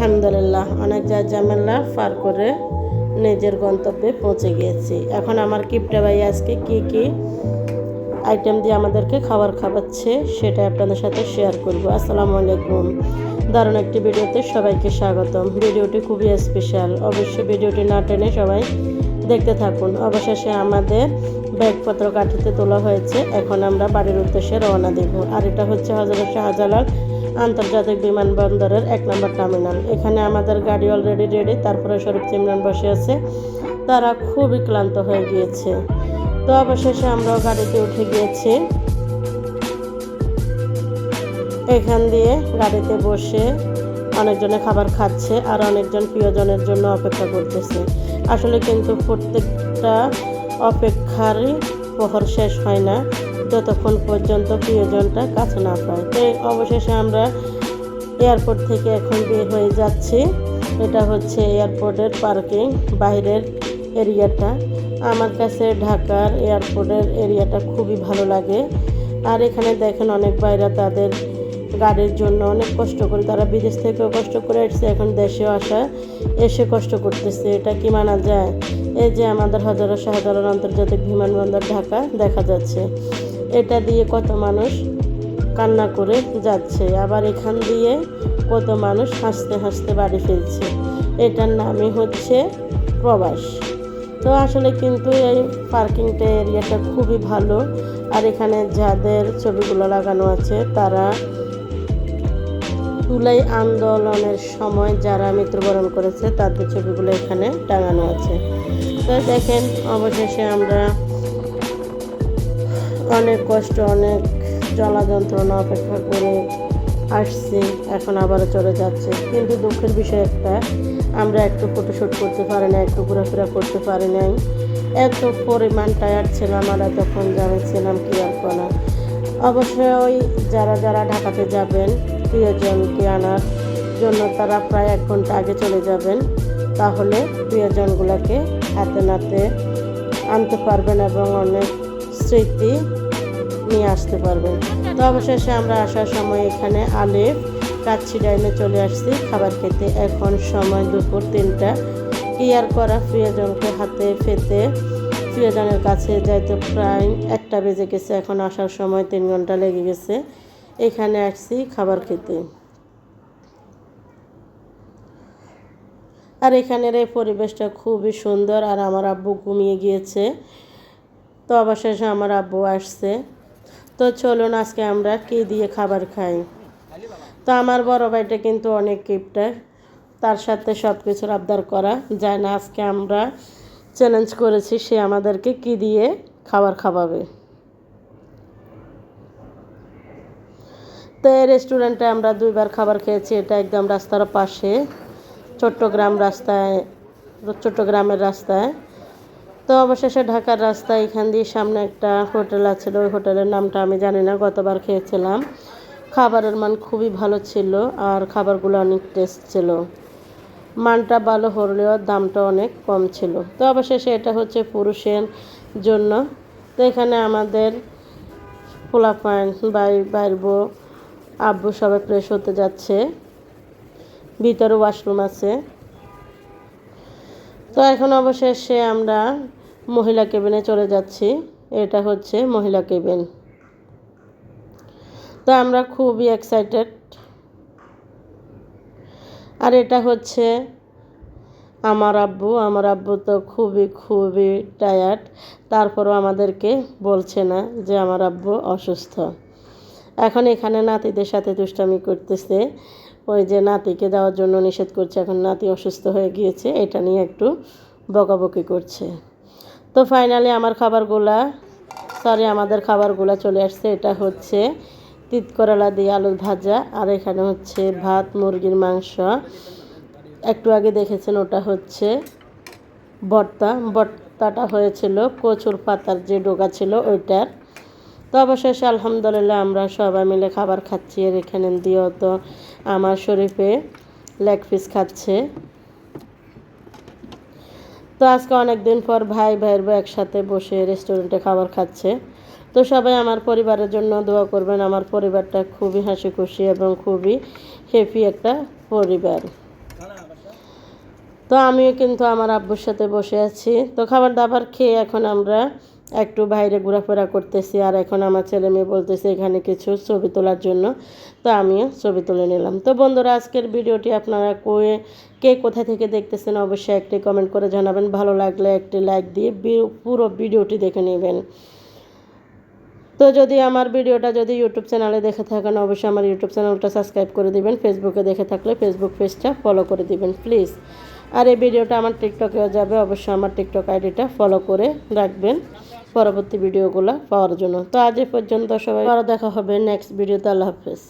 আলহামদুলিল্লাহ অনেক ঝামেলা পার করে নিজের গন্তব্যে পৌঁছে গিয়েছি। এখন আমার কিপটা ভাই আজকে কি আইটেম দিয়ে আমাদেরকে খাবার খাওয়াচ্ছে সেটা আপনাদের সাথে শেয়ার করব। আসসালামু আলাইকুম, দারুণ একটি ভিডিওতে সবাইকে স্বাগতম। ভিডিওটি খুবই স্পেশাল, অবশ্যই ভিডিওটি না টেনে সবাই দেখতে থাকুন। অবশেষে আমাদের ব্যাগপত্র কাঠিতে তোলা হয়েছে, এখন আমরা বাড়ির উদ্দেশ্যে রওনা দেব। আর এটা হচ্ছে হযরত শাহজালাল আন্তর্জাতিক বিমানবন্দরের 1 নম্বর টার্মিনাল। এখানে আমাদের গাড়ি অলরেডি রেডি। তারপরে শরীফ চিমরান বসে আছে, তারা খুবই ক্লান্ত হয়ে গিয়েছে। তো অবশেষে আমরাও গাড়িতে উঠে গিয়েছি। এখান দিয়ে গাড়িতে বসে অনেকজনে খাবার খাচ্ছে আর অনেকজন প্রিয়জনের জন্য অপেক্ষা করতেছে। আসলে কিন্তু প্রত্যেকটা অপেক্ষারই প্রহর শেষ হয় না যতক্ষণ পর্যন্ত প্রিয়জনটা কাছে না পায়। তো অবশেষে আমরা এয়ারপোর্ট থেকে এখন বের হয়ে যাচ্ছি। এটা হচ্ছে এয়ারপোর্টের পার্কিং, বাইরের এরিয়াটা। আমার কাছে ঢাকার এয়ারপোর্টের এরিয়াটা খুবই ভালো লাগে। আর এখানে দেখেন অনেক বাইরা তাদের গাড়ির জন্য অনেক কষ্ট করে, তারা বিদেশ থেকেও কষ্ট করে আসছে, এখন দেশেও এসে কষ্ট করতেছে। এটা কি মানা যায়? এই যে আমাদের হযরত শাহজালাল আন্তর্জাতিক বিমানবন্দর ঢাকা দেখা যাচ্ছে, এটা দিয়ে কত মানুষ কান্না করে যাচ্ছে, আবার এখান দিয়ে কত মানুষ হাসতে হাসতে বাড়ি ফিরছে। এটার নামই হচ্ছে প্রবাস। তো আসলে কিন্তু এই পার্কিংটা এরিয়াটা খুবই ভালো। আর এখানে যাদের ছবিগুলো লাগানো আছে তারা জুলাই আন্দোলনের সময় যারা মৃত্যুবরণ করেছে তাদের ছবিগুলো এখানে টাঙানো আছে। তো দেখেন অবশেষে আমরা অনেক কষ্ট, অনেক জ্বালা যন্ত্রণা অপেক্ষা করে আসছি, এখন আবারও চলে যাচ্ছে। কিন্তু দুঃখের বিষয় একটা, আমরা একটু ফটোশ্যুট করতে পারি না, একটু ঘোরাফেরা করতে পারি নাই। এত পরিমাণ টায়ার্ড ছিলাম আর এতক্ষণ জানাচ্ছিলাম কি আর করা। অবশ্যই যারা যারা ঢাকাতে যাবেন প্রিয়জনকে আনার জন্য তারা প্রায় 1 ঘন্টা আগে চলে যাবেন, তাহলে প্রিয়জনগুলোকে হাতে নাতে আনতে পারবেন এবং অনেক স্মৃতি নিয়ে আসতে পারবেন। তো অবশেষে আমরা আসার সময় এখানে আলিফ কাচ্চি ডাইনে চলে আসছি খাবার খেতে। এখন সময় দুপুর 3টা। ইয়ার করা প্রিয়জনকে হাতে পেতে প্রিয়জনের কাছে যাইতে প্রায় 1টা বেজে গেছে। এখন আসার সময় 3 ঘন্টা লেগে গেছে। এখানে আসছি খাবার খেতে। আর এখানের এই পরিবেশটা খুবই সুন্দর। আর আমার আব্বু ঘুমিয়ে গিয়েছে। তো অবশেষে আমার আব্বু আসছে। তো চলুন আজকে আমরা কি দিয়ে খাবার খাই। তো আমার বড় ভাইটা কিন্তু অনেক কিপটা, তার সাথে সব কিছুর আবদার করা যায় না। আজকে আমরা চ্যালেঞ্জ করেছি সে আমাদেরকে কি দিয়ে খাবার খাওয়াবে। তো এই রেস্টুরেন্টে আমরা 2বার খাবার খেয়েছি। এটা একদম রাস্তার পাশে, চট্টগ্রামের রাস্তায়। তো অবশেষে ঢাকার রাস্তায় এখান দিয়ে সামনে একটা হোটেল আছে, ওই হোটেলের নামটা আমি জানি না, গতবার খেয়েছিলাম। খাবারের মান খুবই ভালো ছিল আর খাবারগুলো অনেক টেস্ট ছিল। মানটা ভালো হলেও দামটা অনেক কম ছিল। তো অবশেষে এটা হচ্ছে পুরুষের জন্য। তো এখানে আমাদের পোলাপান বাইরবো আব্বু সবাই ফ্রেশ হতে যাচ্ছে, ভিতরে ওয়াশরুম আছে। তো এখন অবশেষে আমরা মহিলা কেবিনে চলে যাচ্ছি। এটা হচ্ছে মহিলা কেবিন। তো আমরা খুবই এক্সাইটেড। আর এটা হচ্ছে আমার আব্বু তো খুবই টায়ার্ড, তারপরও আমাদেরকে বলছে না যে আমার আব্বু অসুস্থ। এখন এখানে নাতিদের সাথে দুষ্টামি করতেছে, ওই যে নাতিকে দেওয়ার জন্য নিষেধ করছে। এখন নাতি অসুস্থ হয়ে গিয়েছে, এটা নিয়ে একটু বকাবকি করছে। তো ফাইনালি আমাদের খাবারগুলা চলে আসছে। এটা হচ্ছে তিত করলা দিয়ে আলু ভাজা, আর এখানে হচ্ছে ভাত, মুরগির মাংস। একটু আগে দেখেছেন ওটা হচ্ছে ভর্তাটা হয়েছিল কচুর পাতার যে ডোকা ছিল ওইটার। তো অবশেষে আলহামদুলিল্লাহ আমরা সবাই মিলে খাবার খাচ্ছি। আর এখানে দিয়েও তো আমার শরীফে লেগ পিস খাচ্ছে। তো আজকে অনেক দিন পর ভাইয়ের একসাথে বসে রেস্টুরেন্টে খাবার খাচ্ছে। তো সবাই আমার পরিবারের জন্য দোয়া করবেন। আমার পরিবারটা খুবই হাসি খুশি এবং খুবই হ্যাপি একটা পরিবার। তো আমিও কিন্তু আমার আব্বুর সাথে বসে আছি। তো খাবার দাবার খেয়ে এখন আমরা একটু বাইরে ঘোরাফেরা করতেছি। আর এখন আমার ছেলে মেয়ে বলতেছে এখানে কিছু ছবি তোলার জন্য। তো আমিও ছবি তুলে নিলাম। তো বন্ধুরা, আজকের ভিডিওটি আপনারা কে কোথা থেকে দেখতেছেন অবশ্যই একটি কমেন্ট করে জানাবেন। ভালো লাগলে একটি লাইক দিয়ে পুরো ভিডিওটি দেখে নেবেন। তো যদি আমার ভিডিওটা ইউটিউব চ্যানেলে দেখে থাকেন অবশ্যই আমার ইউটিউব চ্যানেলটা সাবস্ক্রাইব করে দিবেন। ফেসবুকে দেখে থাকলে ফেসবুক পেজটা ফলো করে দিবেন প্লিজ। আর এই ভিডিওটা আমার টিকটকেও যাবে, অবশ্যই আমার টিকটক আইডিটা ফলো করে রাখবেন পরবর্তী ভিডিওগুলো পাওয়ার জন্য। তো আজ এ পর্যন্ত, সবাই আরও দেখা হবে নেক্সট ভিডিওতে। আল্লাহ হাফেজ।